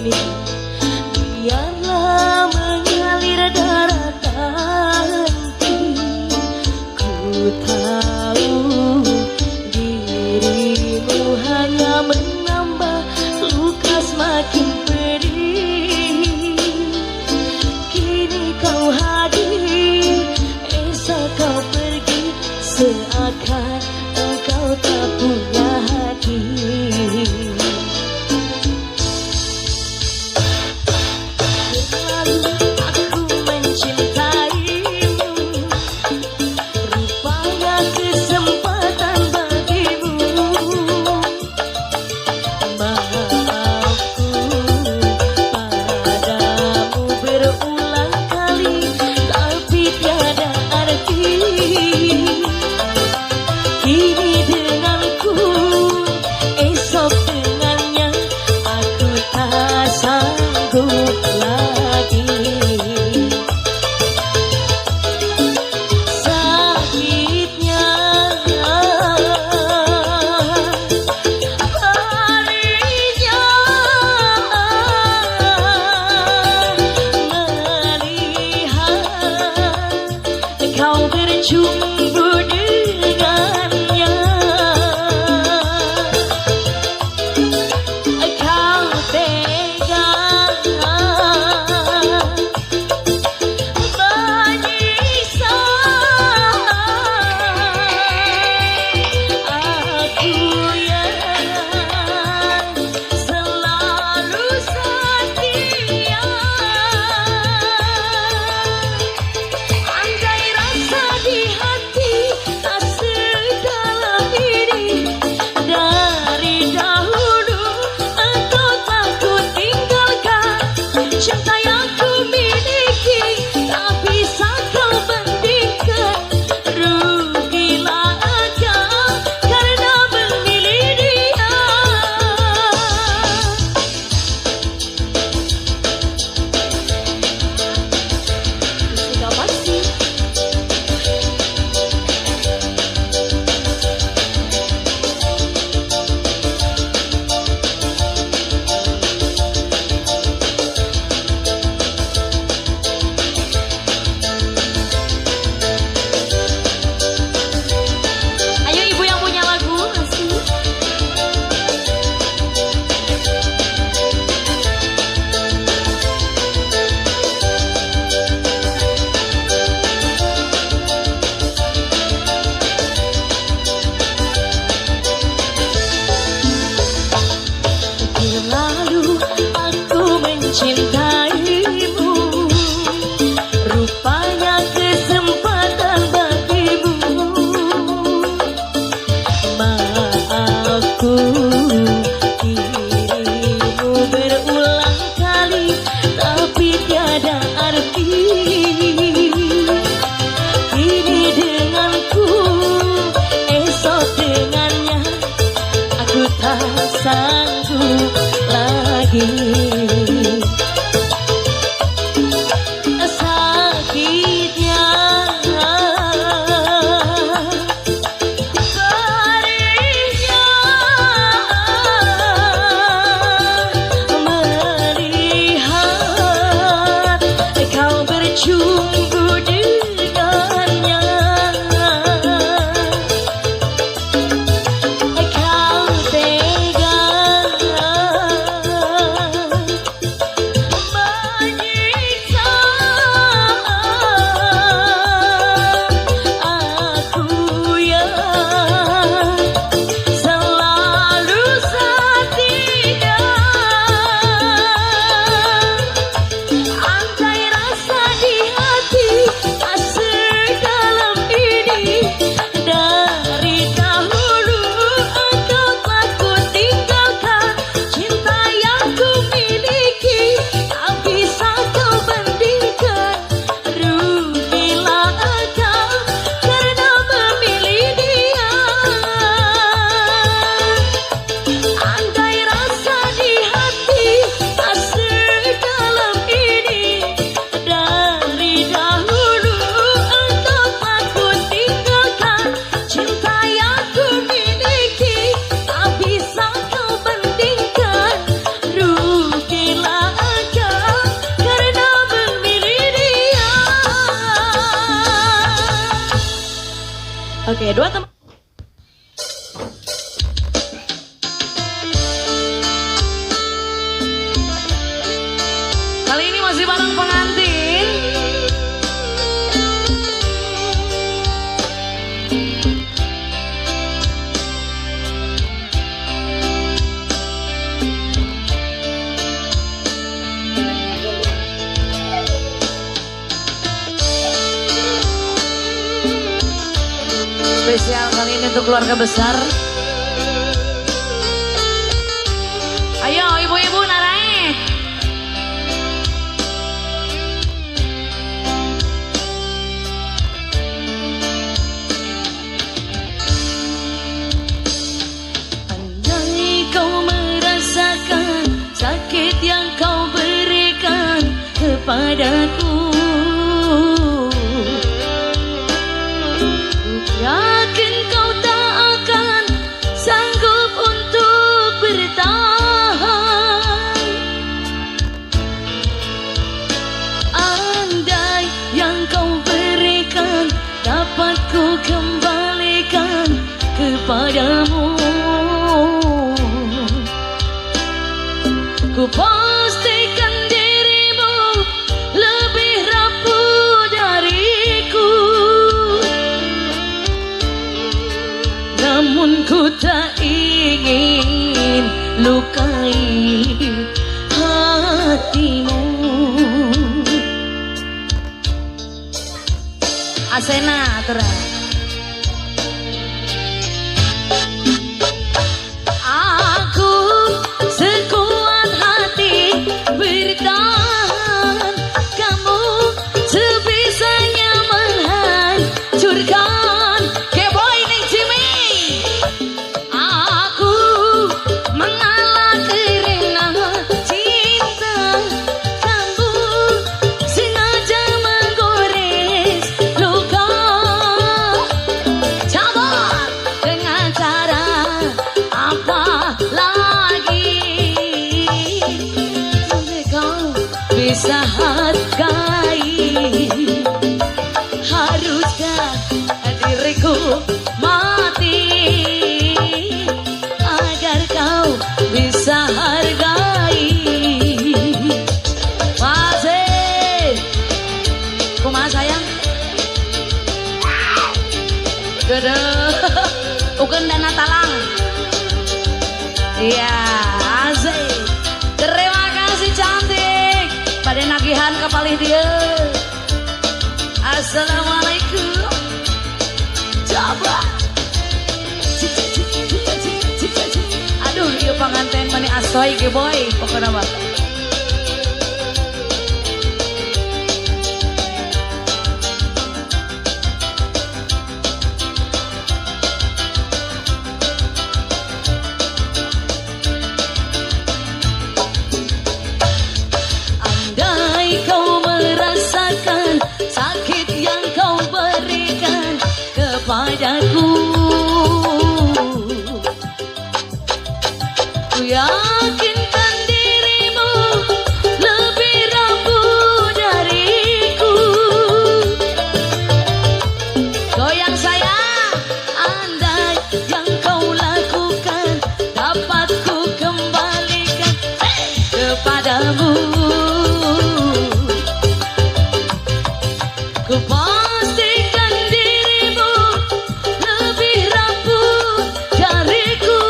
ini. Biarlah mengalir darahku, ku tahu dirimu hanya menambah luka semakin pedih. Kini kau hadir, esok kau pergi, seakan engkau tak punya hati. Kau berjumpa dengannya, kau tega menyiksa aku yang selalu setia. Di hati tak sedalam ini, dari dahulu engkau tak ku tinggalkan. Cinta yang ku miliki tak bisa kau bandingkan. Rugilah engkau karena memilih dia. Sudah pasti cintaimu, rupanya kesempatan bagimu. Maafku dirimu berulang kali, tapi tiada arti. Kini denganku, esok dengannya, aku tak sanggup lagi. Oke, dua teman. Kali ini masih bareng pengantin. Spesial kali ini untuk keluarga besar. Ayo ibu-ibu narai. Andai kau merasakan sakit yang kau berikan kepadaku, yakin kau tak akan sanggup untuk bertahan. Andai yang kau berikan dapat ku kembalikan kepadamu, ku pastikan dirimu lebih rapuh dariku. Namun ku tak ingin lukai hatimu. Asena terang. Aku sekuat hati bertahan, kamu sebisanya menghancurkan. Keboy nih Jimmy, aku mengalah karena cinta, kamu sengaja menggores luka. Coba dengan cara apa lagi kau bisa hargai? Haruskah diriku mati agar kau bisa hargai? Masih kumaha sayang? Gede ukeun dana talang. Iya, asik. Terima kasih cantik pada nagihan kapalih dia. Assalamualaikum. Coba. Aduh, ieu panganten mani asoy ge boy, pokona mah. Andai kau merasakan sakit yang kau berikan kepadaku, ku yakinkan dirimu lebih rapuh dariku. Goyang sayang, andai yang kau lakukan dapat ku kembalikan kepadamu, ku pastikan dirimu lebih rapuh dariku.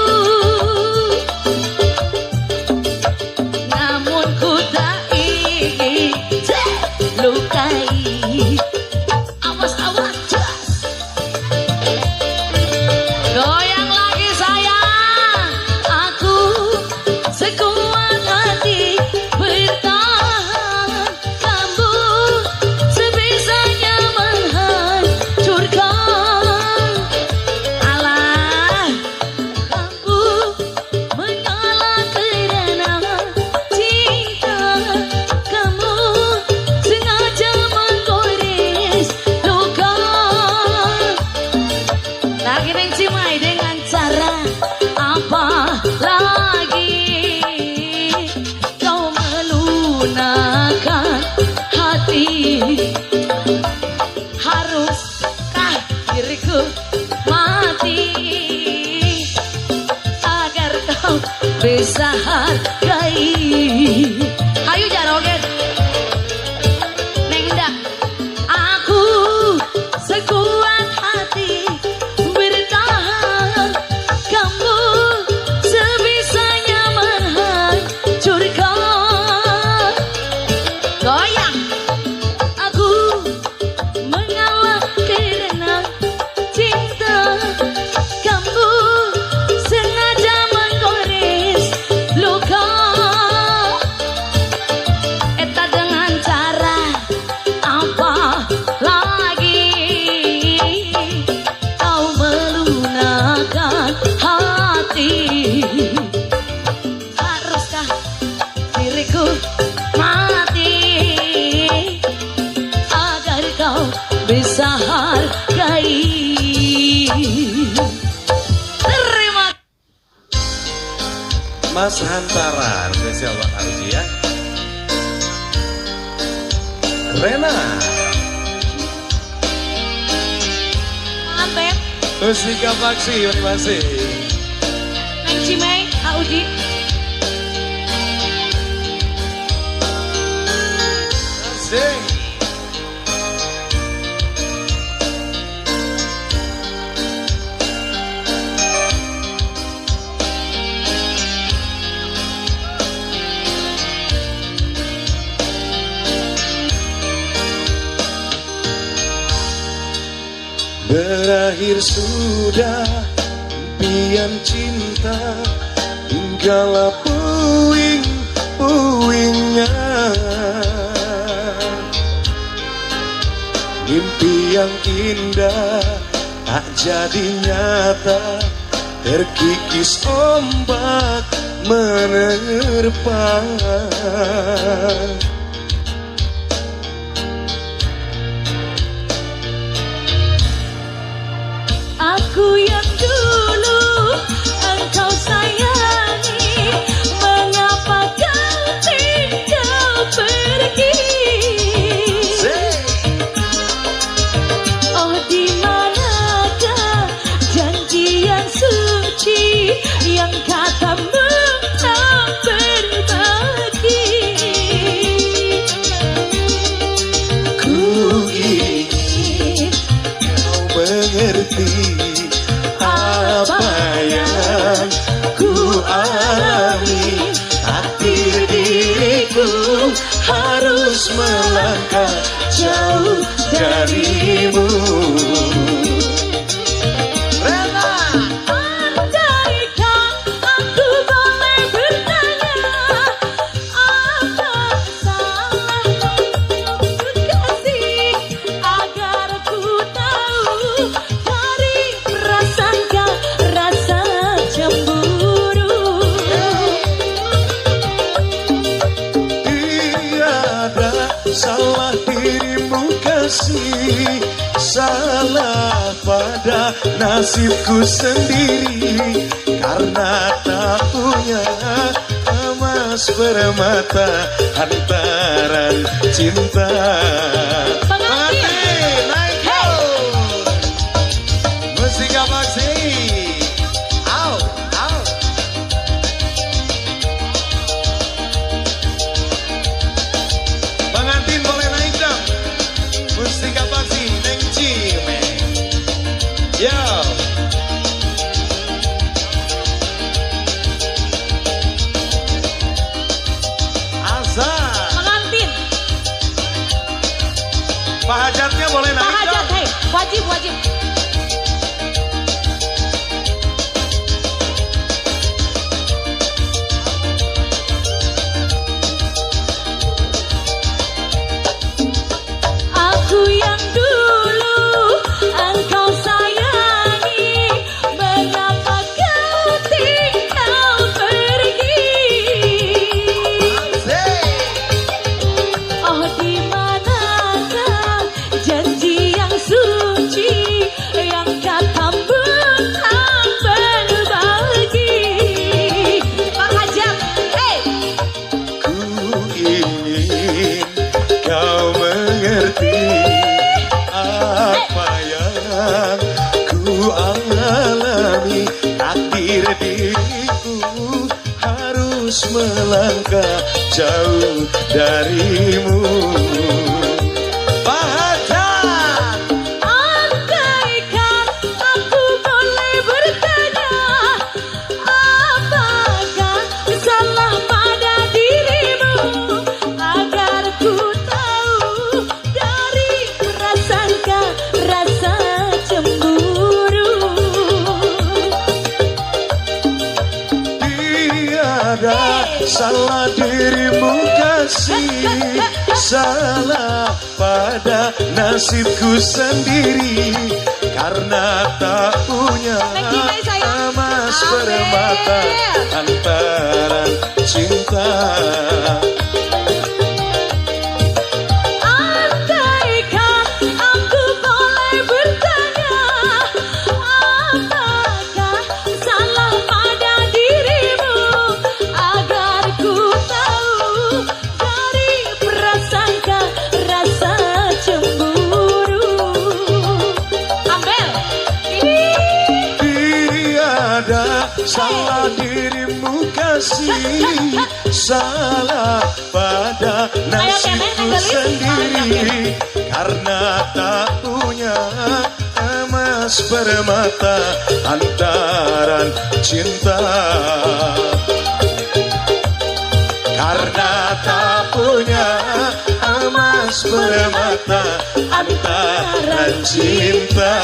Namun ku tak ingin lukai. Awas awas jas. Goyang lagi sayang, aku sekuat hati bertahan. bisa hargai. Ayo jaroget Neng dak. Aku sekuat hati bertahan, kamu sebisanya menghancurkan. Goyang. Aku mengalah karena cinta, kamu sengaja menggores luka. Eta dengan cara apa lagi kau melunakkan hati? Haruskah diriku mati agar kau bisa hargai? Terima Mas Hantaran, spesial buat Arji ya. Rena, Beb. Mustika Paksi, terima kasih. Neng Cimei, Kak Uji. Asik. Berakhir sudah impian cinta, tinggallah puing-puingnya. Mimpi yang indah tak jadi nyata, terkikis ombak menerpa. Aku yang dulu engkau sayangi, mengapa kau tinggal pergi? Oh, di manakah janji yang suci yang katamu tak berbagi? Ku ingin kau mengerti apa yang ku alami. Takdir diriku harus melangkah jauh darimu. Andaikan aku boleh bertanya, apa salahku kasih agar ku tahu dari prasangka rasa cemburu. Tiada salah dirimu kasih, salah pada nasibku sendiri, karena tak punya emas permata hantaran cinta. Pengantin, Mustika Paksi. Au, au. Pengantin boleh naik dong. Mustika Paksi, Neng Cime. Yo. Asa. pengantin, Pak Hajatnya boleh Pak naik Hajat, dong. hei, wajib. Aku yang dulu engkau sayangi, mengapa kau tinggal pergi? Oh, di manakah janji yang suci harus melangkah jauh darimu. Andaikan aku boleh bertanya, apakah salah pada dirimu, agar ku tahu dari prasangka rasa cemburu. Tiada salah dirimu kasih, salah pada nasibku sendiri, karena tak punya emas permata antara cinta. Andaikan aku boleh bertanya, apakah salah pada dirimu, agar ku tahu dari prasangka rasa cemburu. Ambil. Tiada salah dirimu kasih, salah pada nasibku sendiri, karena tak punya emas permata antaran cinta. Karena tak punya emas permata antaran cinta.